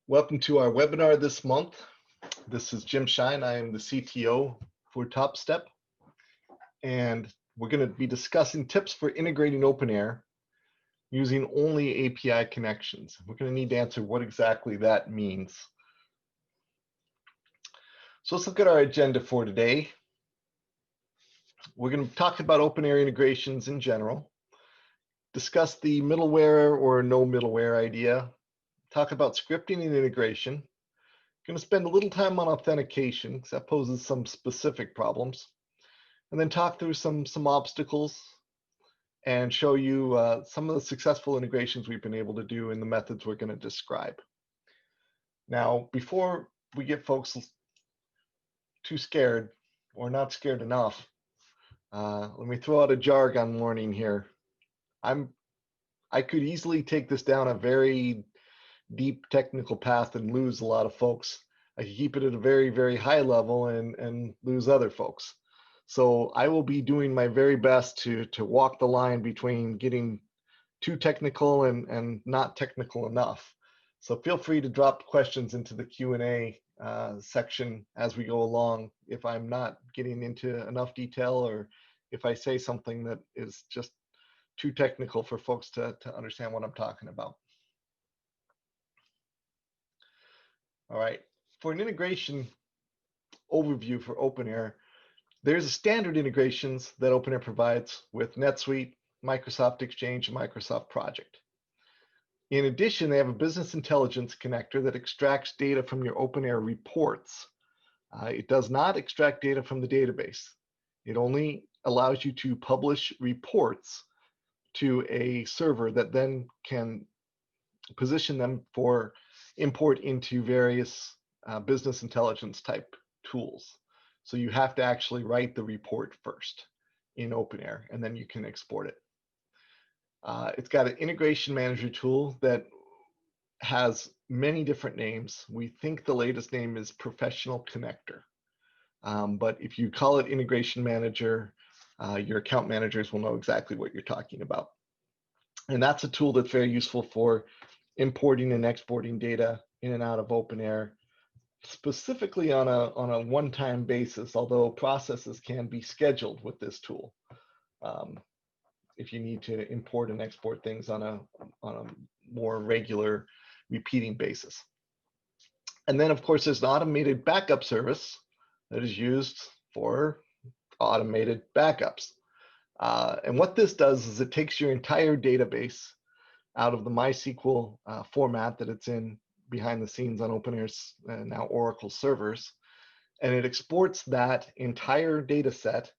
Welcome to our webinar this month. This is Jim Shine. I am the CTO for TopStep, and we're going to be discussing tips for integrating OpenAir using only API connections. We're going to need to answer what exactly that means. So let's look at our agenda for today. We're going to talk about OpenAir integrations in general, discuss the middleware or no middleware idea, talk about scripting and integration. Going to spend a little time on authentication because that poses some specific problems, and then talk through some obstacles and show you some of the successful integrations we've been able to do in the methods we're going to describe. Now, before we get folks too scared or not scared enough, let me throw out a jargon warning here. I could easily take this down a very deep technical path and lose a lot of folks. I can keep it at a very, very high level and lose other folks. So I will be doing my very best to walk the line between getting too technical and not technical enough. So feel free to drop questions into the Q&A section as we go along if I'm not getting into enough detail, or if I say something that is just too technical for folks to understand what I'm talking about. All right, for an integration overview for OpenAir, there's standard integrations that OpenAir provides with NetSuite, Microsoft Exchange, and Microsoft Project. In addition, they have a business intelligence connector that extracts data from your OpenAir reports. It does not extract data from the database. It only allows you to publish reports to a server that then can position them for import into various business intelligence type tools. So you have to actually write the report first in OpenAir, and then you can export it. It's got an integration manager tool that has many different names. We think the latest name is Professional Connector. But if you call it Integration Manager, your account managers will know exactly what you're talking about. And that's a tool that's very useful for importing and exporting data in and out of OpenAir, specifically on a one-time basis, although processes can be scheduled with this tool if you need to import and export things on a more regular repeating basis. And then, of course, there's an automated backup service that is used for automated backups. And what this does is it takes your entire database out of the MySQL format that it's in behind the scenes on OpenAir's now Oracle servers, and it exports that entire data set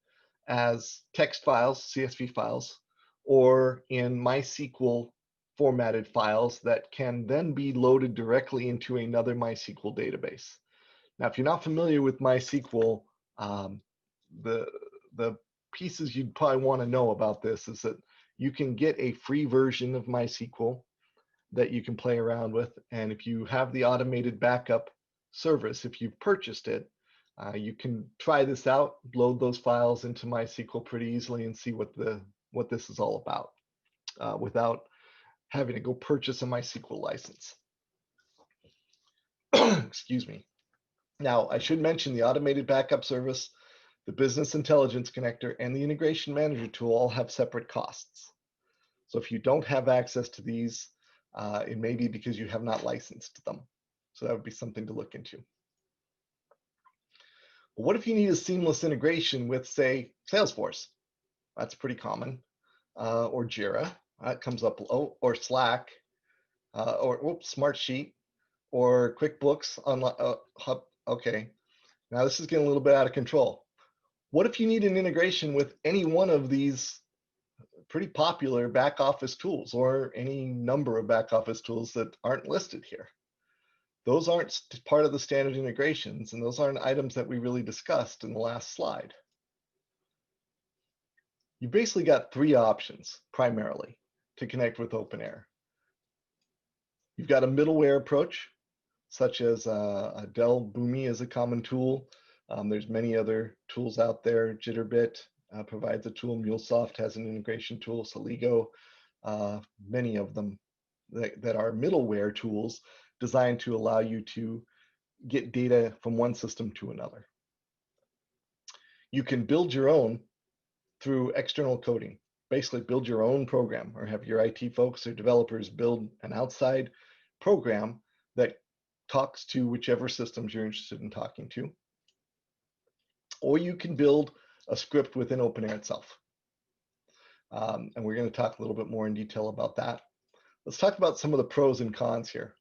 as text files, CSV files, or in MySQL formatted files that can then be loaded directly into another MySQL database. Now, if you're not familiar with MySQL, the pieces you'd probably want to know about this is that you can get a free version of MySQL that you can play around with. And if you have the automated backup service, if you've purchased it, you can try this out, load those files into MySQL pretty easily and see what this is all about without having to go purchase a MySQL license. Excuse me. Now, I should mention the automated backup service, the business intelligence connector, and the integration manager tool all have separate costs. So if you don't have access to these, it may be because you have not licensed them. So that would be something to look into. But what if you need a seamless integration with, say, Salesforce? That's pretty common. Or Jira, that comes up, or Slack, or Smartsheet, or QuickBooks Online. Okay, now this is getting a little bit out of control. What if you need an integration with any one of these pretty popular back office tools, or any number of back office tools that aren't listed here? Those aren't part of the standard integrations, and those aren't items that we really discussed in the last slide. You basically got three options primarily to connect with OpenAir. You've got a middleware approach, such as a Dell Boomi is a common tool. There's many other tools out there. Jitterbit provides a tool. MuleSoft has an integration tool. Celigo, many of them that are middleware tools designed to allow you to get data from one system to another. You can build your own through external coding. Basically build your own program, or have your IT folks or developers build an outside program that talks to whichever systems you're interested in talking to. Or you can build a script within OpenAir itself. And we're going to talk a little bit more in detail about that. Let's talk about some of the pros and cons here.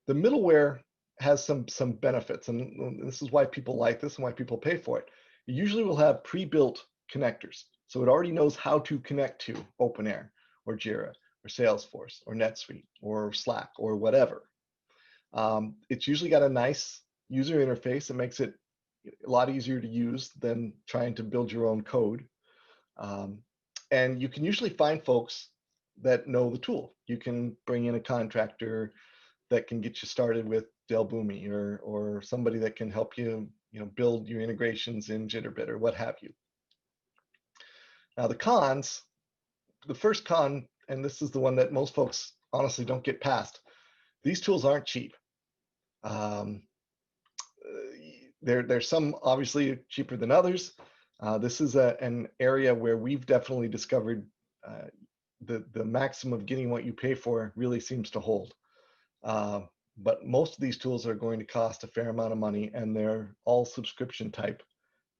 The middleware has some benefits, and this is why people like this and why people pay for it. You usually will have pre-built connectors. So it already knows how to connect to OpenAir or Jira or Salesforce or NetSuite or Slack or whatever. It's usually got a nice user interface that makes it a lot easier to use than trying to build your own code. And you can usually find folks that know the tool. You can bring in a contractor that can get you started with Del Boomi, or somebody that can help you, build your integrations in Jitterbit or what have you. Now the cons, the first con, and this is the one that most folks honestly don't get past, these tools aren't cheap. There's some obviously cheaper than others. This is an area where we've definitely discovered the maximum of getting what you pay for really seems to hold. But most of these tools are going to cost a fair amount of money, and they're all subscription type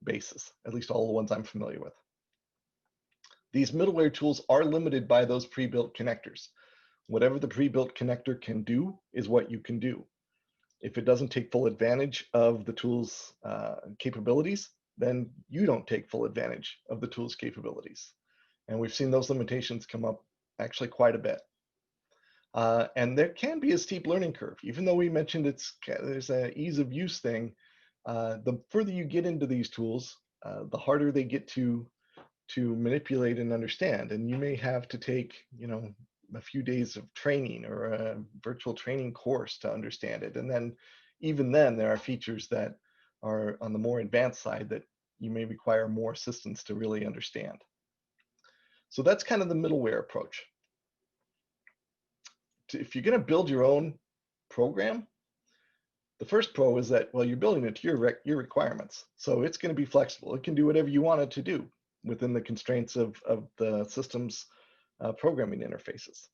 basis, at least all the ones I'm familiar with. These middleware tools are limited by those pre-built connectors. Whatever the pre-built connector can do is what you can do. If it doesn't take full advantage of the tool's capabilities, then you don't take full advantage of the tool's capabilities. And we've seen those limitations come up actually quite a bit. And there can be a steep learning curve. Even though we mentioned there's an ease of use thing, the further you get into these tools, the harder they get to manipulate and understand. And you may have to take, a few days of training or a virtual training course to understand it. And then even then, there are features that are on the more advanced side that you may require more assistance to really understand. So that's kind of the middleware approach. If you're going to build your own program, the first pro is that, well, you're building it to your requirements. So it's going to be flexible. It can do whatever you want it to do within the constraints of the system's programming interfaces.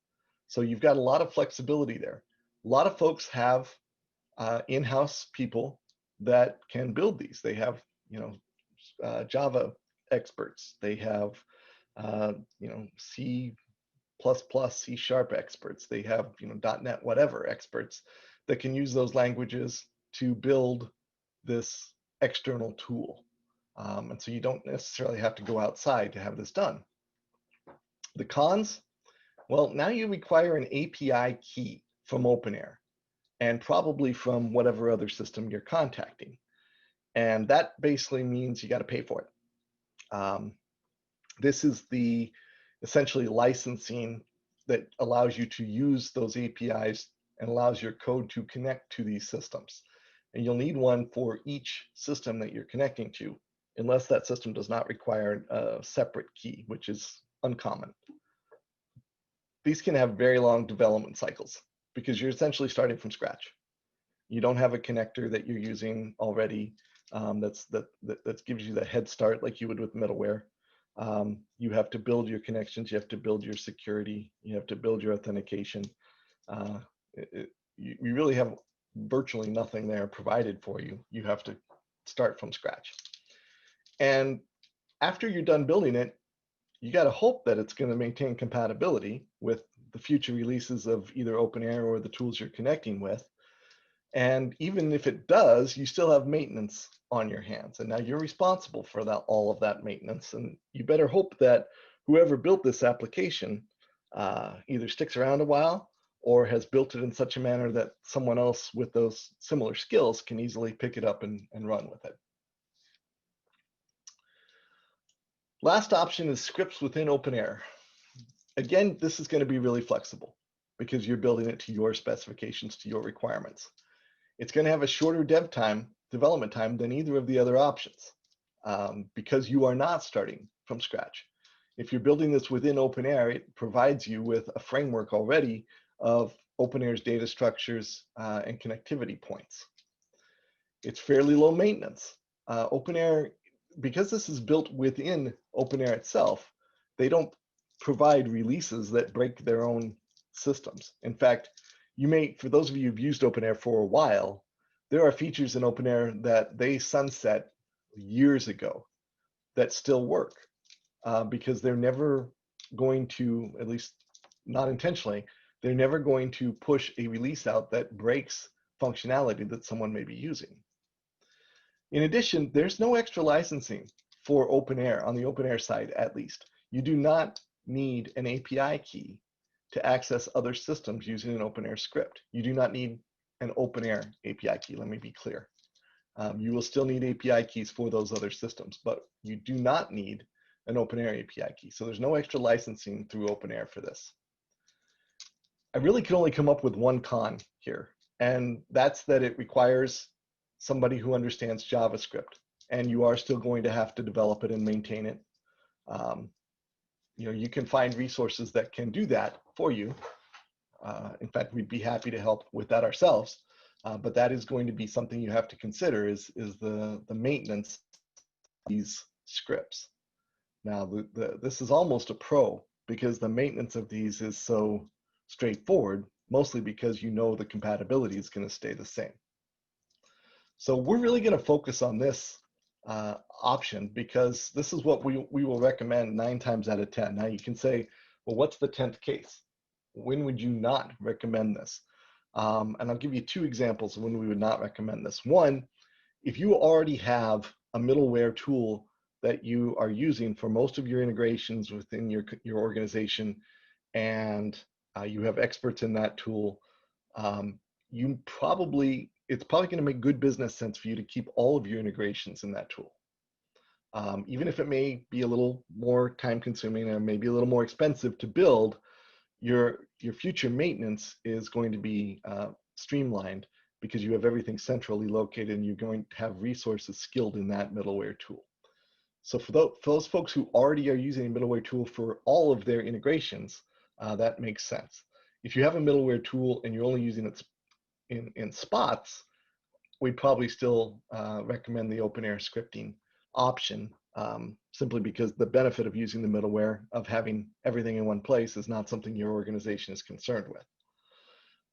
So you've got a lot of flexibility there. A lot of folks have in-house people that can build these. They have, Java experts. They have, C++, C# experts. They have, .NET whatever experts that can use those languages to build this external tool. And so you don't necessarily have to go outside to have this done. The cons, well, now you require an API key from OpenAir and probably from whatever other system you're contacting. And that basically means you got to pay for it. This is the essentially licensing that allows you to use those APIs and allows your code to connect to these systems. And you'll need one for each system that you're connecting to, unless that system does not require a separate key, which is uncommon. These can have very long development cycles because you're essentially starting from scratch. You don't have a connector that you're using already that gives you the head start like you would with middleware. You have to build your connections, you have to build your security, you have to build your authentication. You really have virtually nothing there provided for you. You have to start from scratch. And after you're done building it, you got to hope that it's going to maintain compatibility with the future releases of either OpenAir or the tools you're connecting with. And even if it does, you still have maintenance on your hands. And now you're responsible for all of that maintenance. And you better hope that whoever built this application either sticks around a while or has built it in such a manner that someone else with those similar skills can easily pick it up and run with it. Last option is scripts within OpenAir. Again, this is going to be really flexible because you're building it to your specifications, to your requirements. It's going to have a shorter development time than either of the other options because you are not starting from scratch. If you're building this within OpenAir, it provides you with a framework already of OpenAir's data structures and connectivity points. It's fairly low maintenance. OpenAir, because this is built within OpenAir itself, they don't provide releases that break their own systems. In fact, you may, for those of you who've used OpenAir for a while, there are features in OpenAir that they sunset years ago that still work because they're never going to, at least not intentionally, they're never going to push a release out that breaks functionality that someone may be using. In addition, there's no extra licensing for OpenAir, on the OpenAir side at least. You do not need an API key to access other systems using an OpenAir script. You do not need an OpenAir API key, let me be clear. You will still need API keys for those other systems, but you do not need an OpenAir API key. So there's no extra licensing through OpenAir for this. I really can only come up with one con here, and that's that it requires somebody who understands JavaScript, and you are still going to have to develop it and maintain it. You can find resources that can do that for you. In fact, we'd be happy to help with that ourselves, but that is going to be something you have to consider is the maintenance of these scripts. Now, this is almost a pro because the maintenance of these is so straightforward, mostly because you know the compatibility is going to stay the same. So we're really going to focus on this option because this is what we will recommend 9 times out of 10. Now you can say, well, what's the 10th case? When would you not recommend this? And I'll give you 2 examples of when we would not recommend this. One, if you already have a middleware tool that you are using for most of your integrations within your organization, and you have experts in that tool, it's probably going to make good business sense for you to keep all of your integrations in that tool. Even if it may be a little more time consuming and maybe a little more expensive to build, your future maintenance is going to be streamlined because you have everything centrally located and you're going to have resources skilled in that middleware tool. So for those folks who already are using a middleware tool for all of their integrations, that makes sense. If you have a middleware tool and you're only using it in spots, we'd probably still recommend the OpenAir scripting option, simply because the benefit of using the middleware, of having everything in one place, is not something your organization is concerned with.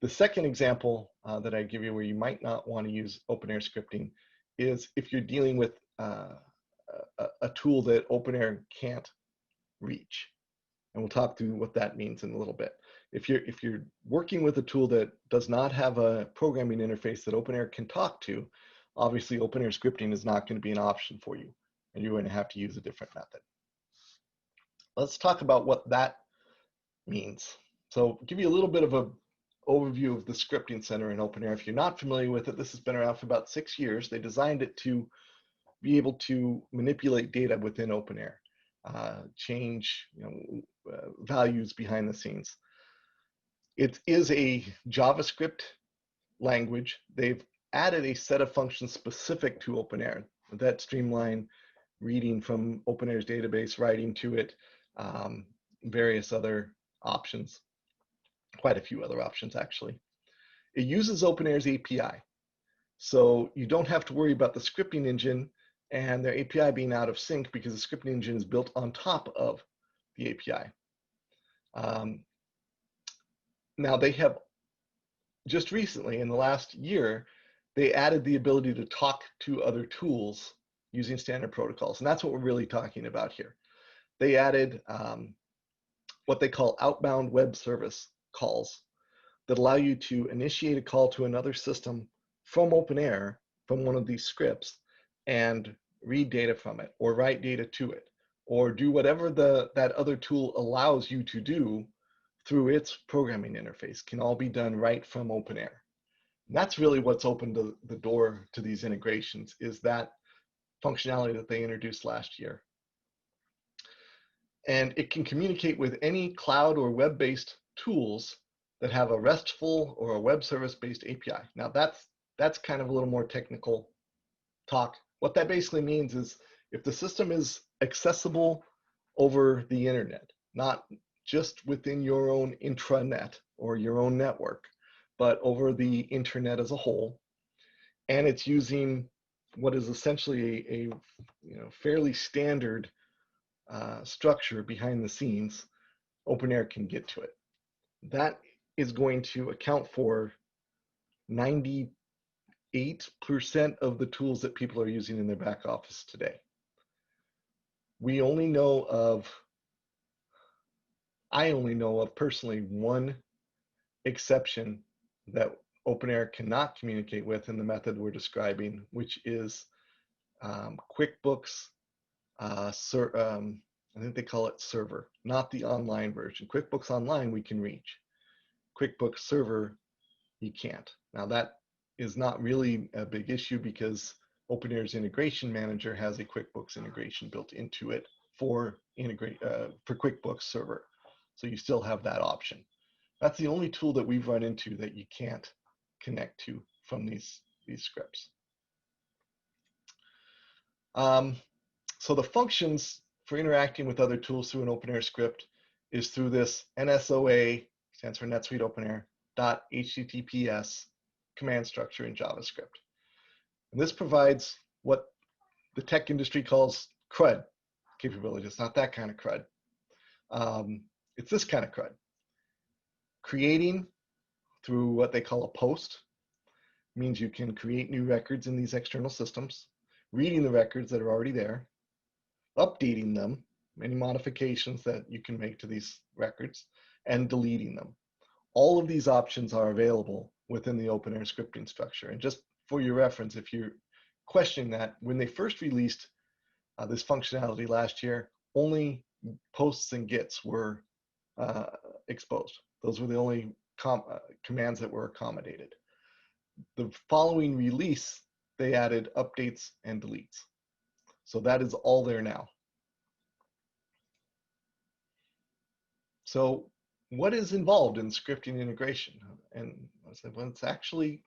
The second example that I give you where you might not want to use OpenAir scripting is if you're dealing with a tool that OpenAir can't reach. And we'll talk through what that means in a little bit. If you're working with a tool that does not have a programming interface that OpenAir can talk to, obviously OpenAir scripting is not going to be an option for you, and you're going to have to use a different method. Let's talk about what that means. So give you a little bit of an overview of the scripting center in OpenAir. If you're not familiar with it, this has been around for about 6 years. They designed it to be able to manipulate data within OpenAir, change values behind the scenes. It is a JavaScript language. They've added a set of functions specific to OpenAir that streamline reading from OpenAir's database, writing to it, various other options, quite a few other options actually. It uses OpenAir's API. So you don't have to worry about the scripting engine and their API being out of sync because the scripting engine is built on top of the API. Now they have just recently, in the last year, they added the ability to talk to other tools using standard protocols. And that's what we're really talking about here. They added what they call outbound web service calls that allow you to initiate a call to another system from OpenAir, from one of these scripts, and read data from it, or write data to it, or do whatever that other tool allows you to do through its programming interface. Can all be done right from OpenAir. And that's really what's opened the door to these integrations, is that functionality that they introduced last year. And it can communicate with any cloud or web-based tools that have a RESTful or a web service-based API. Now that's kind of a little more technical talk. What that basically means is if the system is accessible over the internet, not just within your own intranet or your own network, but over the internet as a whole. And it's using what is essentially a fairly standard structure behind the scenes. OpenAir can get to it. That is going to account for 98% of the tools that people are using in their back office today. I only know of personally one exception that OpenAir cannot communicate with in the method we're describing, which is QuickBooks. I think they call it Server, not the online version. QuickBooks Online we can reach. QuickBooks Server you can't. Now that is not really a big issue because OpenAir's integration manager has a QuickBooks integration built into it for QuickBooks Server. So you still have that option. That's the only tool that we've run into that you can't connect to from these scripts. So the functions for interacting with other tools through an OpenAir script is through this NSOA, stands for NetSuite OpenAir, .https command structure in JavaScript. And this provides what the tech industry calls CRUD capability. It's not that kind of CRUD. It's this kind of CRUD. Creating through what they call a post means you can create new records in these external systems, reading the records that are already there, updating them, any modifications that you can make to these records, and deleting them. All of these options are available within the OpenAir scripting structure. And just for your reference, if you're questioning that, when they first released this functionality last year, only posts and gets were exposed. Those were the only commands that were accommodated. The following release, they added updates and deletes. So that is all there now. So what is involved in scripting integration? And I said, well, it's actually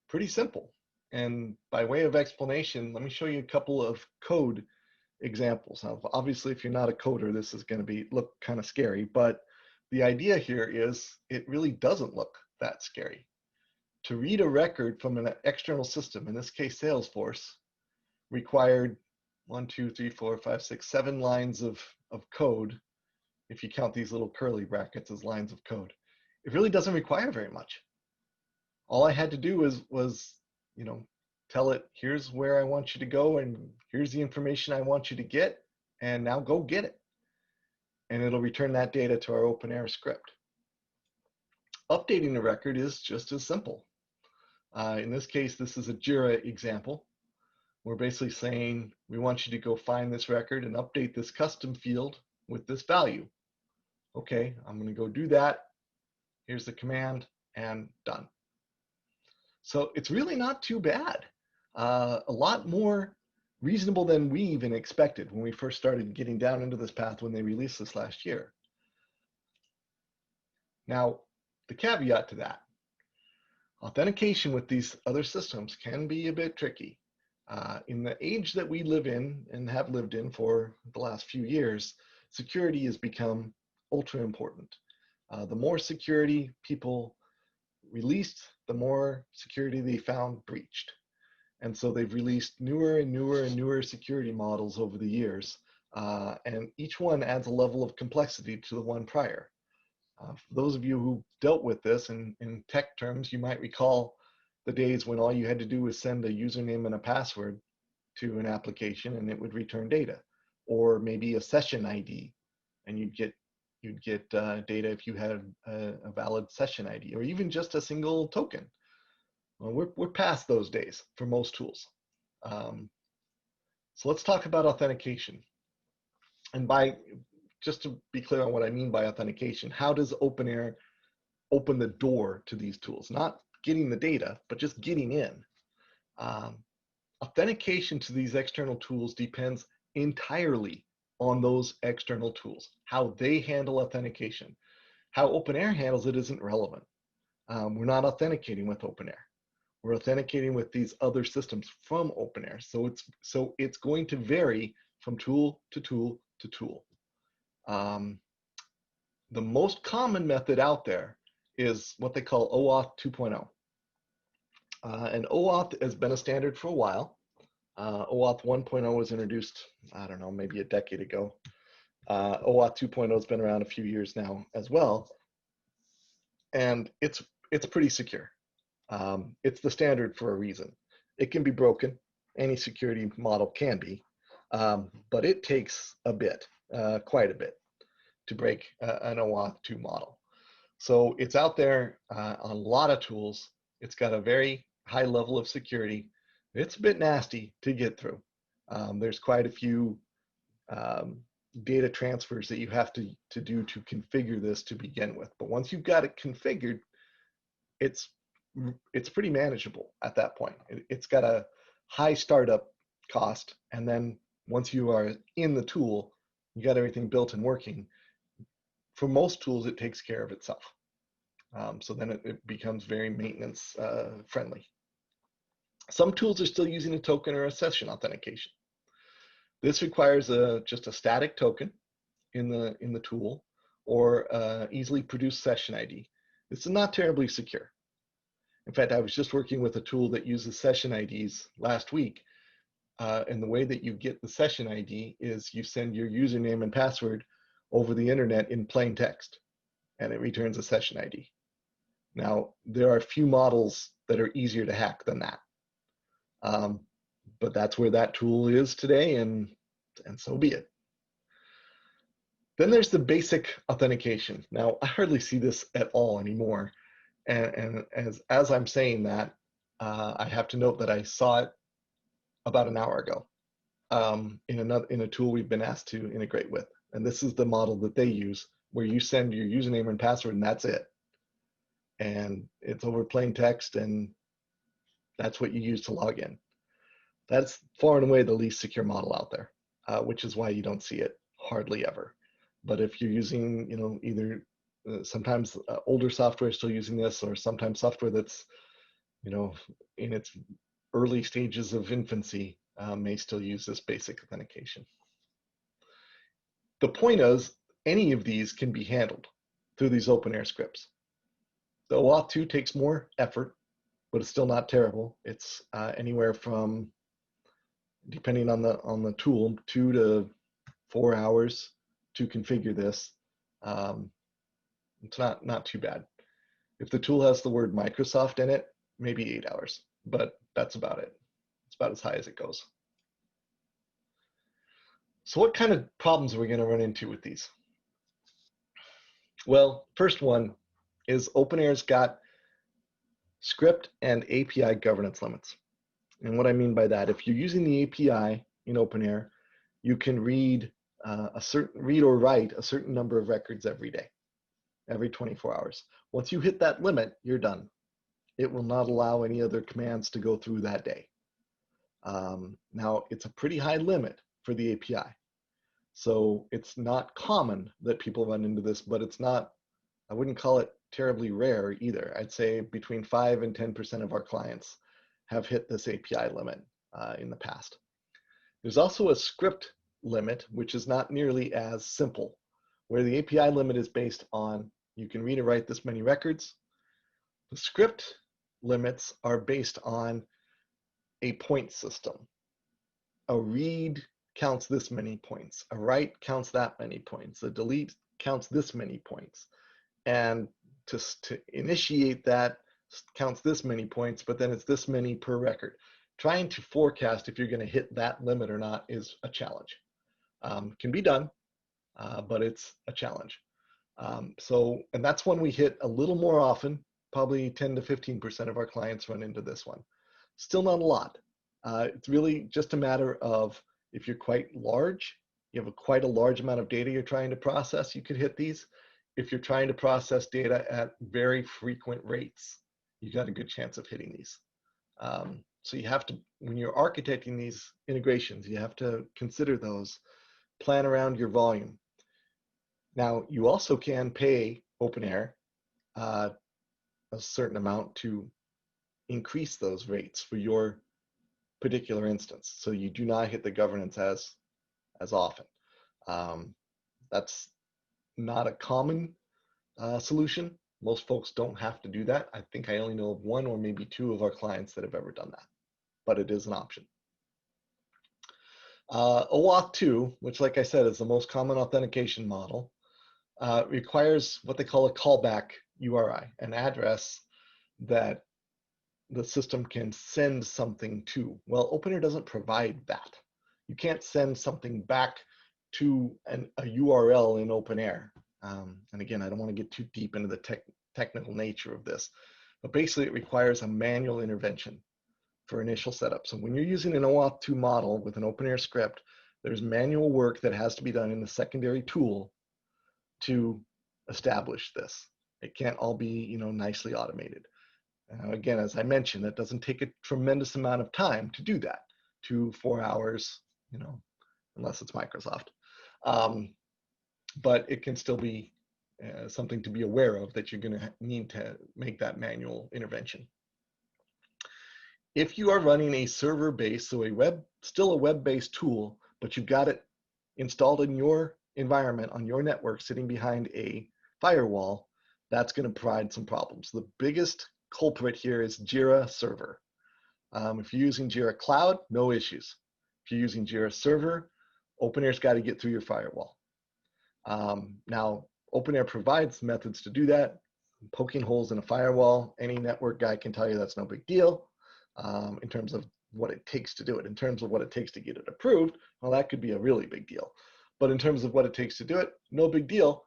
pretty simple. And by way of explanation, let me show you a couple of code examples. Now, obviously, if you're not a coder, this is going to look kind of scary, but the idea here is it really doesn't look that scary. To read a record from an external system, in this case, Salesforce, required 7 lines of code, if you count these little curly brackets as lines of code. It really doesn't require very much. All I had to do was tell it, here's where I want you to go, and here's the information I want you to get, and now go get it. And it'll return that data to our OpenAir script. Updating the record is just as simple. In this case, this is a JIRA example. We're basically saying, we want you to go find this record and update this custom field with this value. Okay, I'm going to go do that. Here's the command, and done. So it's really not too bad. A lot more reasonable than we even expected when we first started getting down into this path when they released this last year. Now, the caveat to that, authentication with these other systems can be a bit tricky. In the age that we live in and have lived in for the last few years, security has become ultra important. The more security people released, the more security they found breached. And so they've released newer and newer and newer security models over the years. And each one adds a level of complexity to the one prior. For those of you who dealt with this in tech terms, you might recall the days when all you had to do was send a username and a password to an application and it would return data, or maybe a session ID, and you'd get data if you had a valid session ID, or even just a single token. Well, we're past those days for most tools. So let's talk about authentication. And just to be clear on what I mean by authentication, how does OpenAir open the door to these tools? Not getting the data, but just getting in. Authentication to these external tools depends entirely on those external tools, how they handle authentication. How OpenAir handles it isn't relevant. We're not authenticating with OpenAir. We're authenticating with these other systems from OpenAir. So it's going to vary from tool to tool to tool. The most common method out there is what they call OAuth 2.0. And OAuth has been a standard for a while. OAuth 1.0 was introduced, I don't know, maybe a decade ago. OAuth 2.0 has been around a few years now as well, and it's pretty secure. It's the standard for a reason. It can be broken. Any security model can be, but it takes a bit, quite a bit, to break an OAuth 2 model. So it's out there on a lot of tools. It's got a very high level of security. It's a bit nasty to get through. There's quite a few data transfers that you have to do to configure this to begin with. But once you've got it configured, it's pretty manageable at that point. It's got a high startup cost, and then once you are in the tool, you got everything built and working. For most tools, it takes care of itself. So then it becomes very maintenance friendly. Some tools are still using a token or a session authentication. This requires just a static token in the tool or easily produced session ID. This is not terribly secure. In fact, I was just working with a tool that uses session IDs last week. And the way that you get the session ID is you send your username and password over the internet in plain text, and it returns a session ID. Now, there are a few models that are easier to hack than that. But that's where that tool is today, and so be it. Then there's the basic authentication. Now, I hardly see this at all anymore. And as I'm saying that, I have to note that I saw it about an hour ago in a tool we've been asked to integrate with. And this is the model that they use, where you send your username and password, and that's it. And it's over plain text, and that's what you use to log in. That's far and away the least secure model out there, which is why you don't see it hardly ever. But if you're using, either sometimes older software is still using this, or sometimes software that's, in its early stages of infancy may still use this basic authentication. The point is, any of these can be handled through these OpenAir scripts. The OAuth 2 takes more effort, but it's still not terrible. It's anywhere from, depending on the tool, 2 to 4 hours to configure this. It's not too bad. If the tool has the word Microsoft in it, maybe 8 hours, but that's about it. It's about as high as it goes. So what kind of problems are we going to run into with these? Well, first one is OpenAir's got script and API governance limits. And what I mean by that, if you're using the API in OpenAir, you can read or write a certain number of records every day, every 24 hours. Once you hit that limit, you're done. It will not allow any other commands to go through that day. Now, it's a pretty high limit for the API. So it's not common that people run into this, but it's not, I wouldn't call it terribly rare either. I'd say between 5 and 10% of our clients have hit this API limit in the past. There's also a script limit, which is not nearly as simple, where the API limit is based on you can read or write this many records. The script limits are based on a point system. A read counts this many points. A write counts that many points. A delete counts this many points. And to initiate that counts this many points, but then it's this many per record. Trying to forecast if you're going to hit that limit or not is a challenge. Can be done, but it's a challenge. And that's one we hit a little more often. Probably 10 to 15% of our clients run into this one. Still not a lot. It's really just a matter of if you're quite large, you have quite a large amount of data you're trying to process, you could hit these. If you're trying to process data at very frequent rates, you got a good chance of hitting these. So you have to, when you're architecting these integrations, you have to consider those, plan around your volume. Now, you also can pay OpenAir a certain amount to increase those rates for your particular instance, so you do not hit the governance as often. That's not a common solution, Most folks don't have to do that. I think I only know of one or maybe two of our clients that have ever done that, but it is an option. OAuth 2, which like I said is the most common authentication model, requires what they call a callback URI, an address that the system can send something to. Well, OpenAir doesn't provide that. You can't send something back to a URL in OpenAir. And again, I don't want to get too deep into the technical nature of this, but basically it requires a manual intervention for initial setup. So when you're using an OAuth 2 model with an OpenAir script, there's manual work that has to be done in the secondary tool to establish this. It can't all be, nicely automated. Again, as I mentioned, it doesn't take a tremendous amount of time to do that, 2-4 hours, unless it's Microsoft. But it can still be something to be aware of that you're going to need to make that manual intervention. If you are running a server-based, so still a web-based tool, but you've got it installed in your environment on your network sitting behind a firewall, that's going to provide some problems. The biggest culprit here is Jira Server. If you're using Jira Cloud, no issues. If you're using Jira Server, OpenAir's got to get through your firewall. Now, OpenAir provides methods to do that. Poking holes in a firewall, any network guy can tell you that's no big deal. In terms of what it takes to do it. In terms of what it takes to get it approved, well, that could be a really big deal. But in terms of what it takes to do it, no big deal,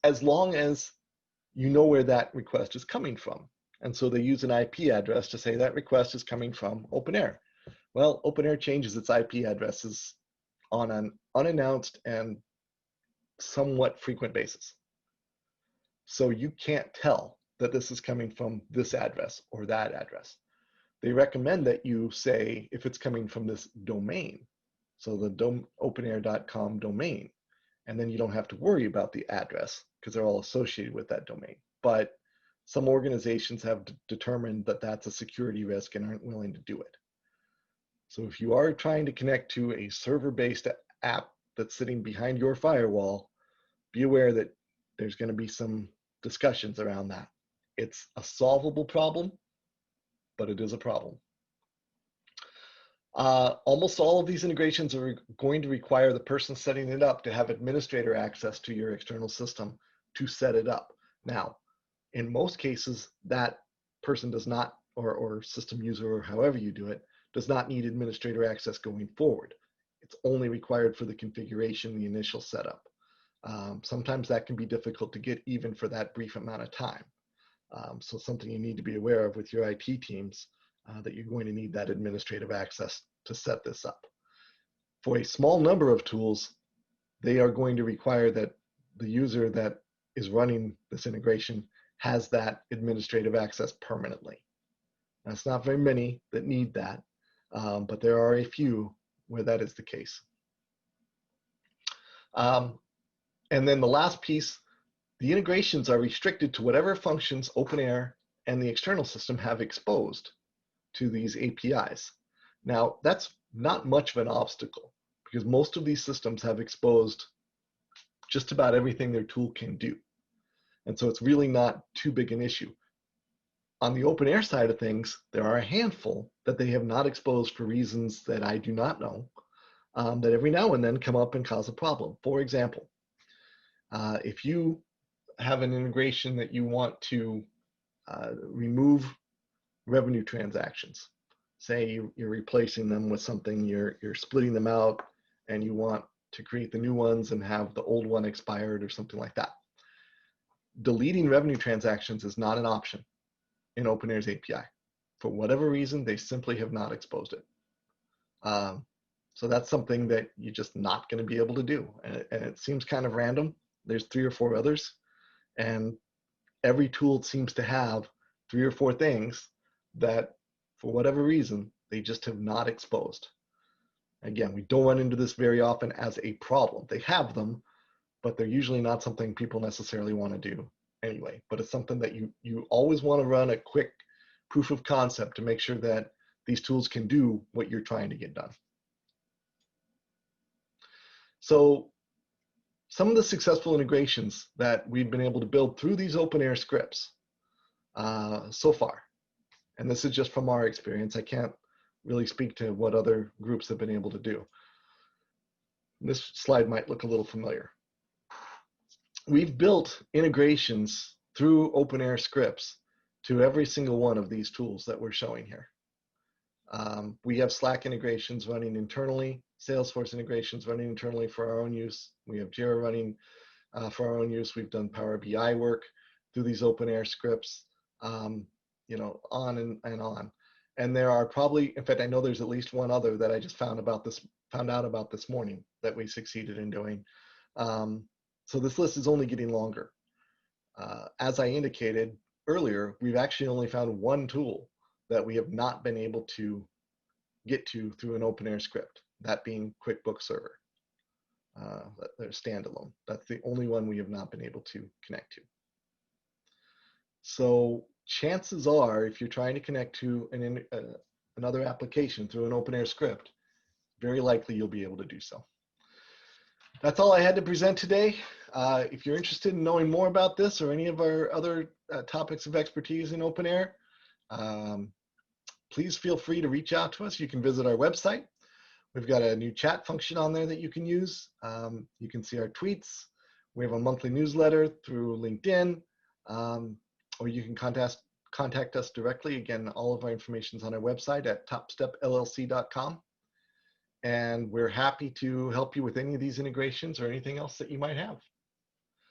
as long as you know where that request is coming from. And so they use an IP address to say that request is coming from OpenAir. Well, OpenAir changes its IP addresses on an unannounced and somewhat frequent basis. So you can't tell that this is coming from this address or that address. They recommend that you say if it's coming from this domain, so the openair.com domain, and then you don't have to worry about the address because they're all associated with that domain. But some organizations have determined that that's a security risk and aren't willing to do it. So if you are trying to connect to a server-based app that's sitting behind your firewall, be aware that there's going to be some discussions around that. It's a solvable problem, but it is a problem. Almost all of these integrations are going to require the person setting it up to have administrator access to your external system to set it up. Now, in most cases, that person does not, or system user, or however you do it, does not need administrator access going forward. It's only required for the configuration, the initial setup. Sometimes that can be difficult to get even for that brief amount of time. So something you need to be aware of with your IT teams, that you're going to need that administrative access to set this up. For a small number of tools, they are going to require that the user that is running this integration has that administrative access permanently. Now, it's not very many that need that, but there are a few where that is the case. And then the last piece, the integrations are restricted to whatever functions OpenAir and the external system have exposed to these APIs. Now, that's not much of an obstacle because most of these systems have exposed just about everything their tool can do. And so it's really not too big an issue. On the OpenAir side of things, there are a handful that they have not exposed for reasons that I do not know, that every now and then come up and cause a problem. For example, if you have an integration that you want to remove revenue transactions, say you're replacing them with something, you're splitting them out and you want to create the new ones and have the old one expired or something like that. Deleting revenue transactions is not an option in OpenAir's API. For whatever reason, they simply have not exposed it. So that's something that you're just not going to be able to do. And it seems kind of random. There's 3 or 4 others, and every tool seems to have 3 or 4 things that, for whatever reason, they just have not exposed. Again, we don't run into this very often as a problem. They have them, but they're usually not something people necessarily want to do anyway. But it's something that you always want to run a quick proof of concept to make sure that these tools can do what you're trying to get done. So some of the successful integrations that we've been able to build through these OpenAir scripts so far. And this is just from our experience. I can't really speak to what other groups have been able to do. This slide might look a little familiar. We've built integrations through OpenAir scripts to every single one of these tools that we're showing here. We have Slack integrations running internally, Salesforce integrations running internally for our own use. We have Jira running for our own use. We've done Power BI work through these OpenAir scripts, you know, on and on. And there are probably, in fact, I know there's at least one other that I just found out about this morning that we succeeded in doing. So this list is only getting longer. As I indicated earlier, we've actually only found one tool that we have not been able to get to through an OpenAir script, that being QuickBooks Server. They're standalone. That's the only one we have not been able to connect to. So chances are, if you're trying to connect to another application through an OpenAir script, very likely you'll be able to do so. That's all I had to present today. If you're interested in knowing more about this or any of our other topics of expertise in OpenAir, please feel free to reach out to us. You can visit our website. We've got a new chat function on there that you can use. You can see our tweets. We have a monthly newsletter through LinkedIn, or you can contact us directly. Again, all of our information is on our website at topstepllc.com. And we're happy to help you with any of these integrations or anything else that you might have.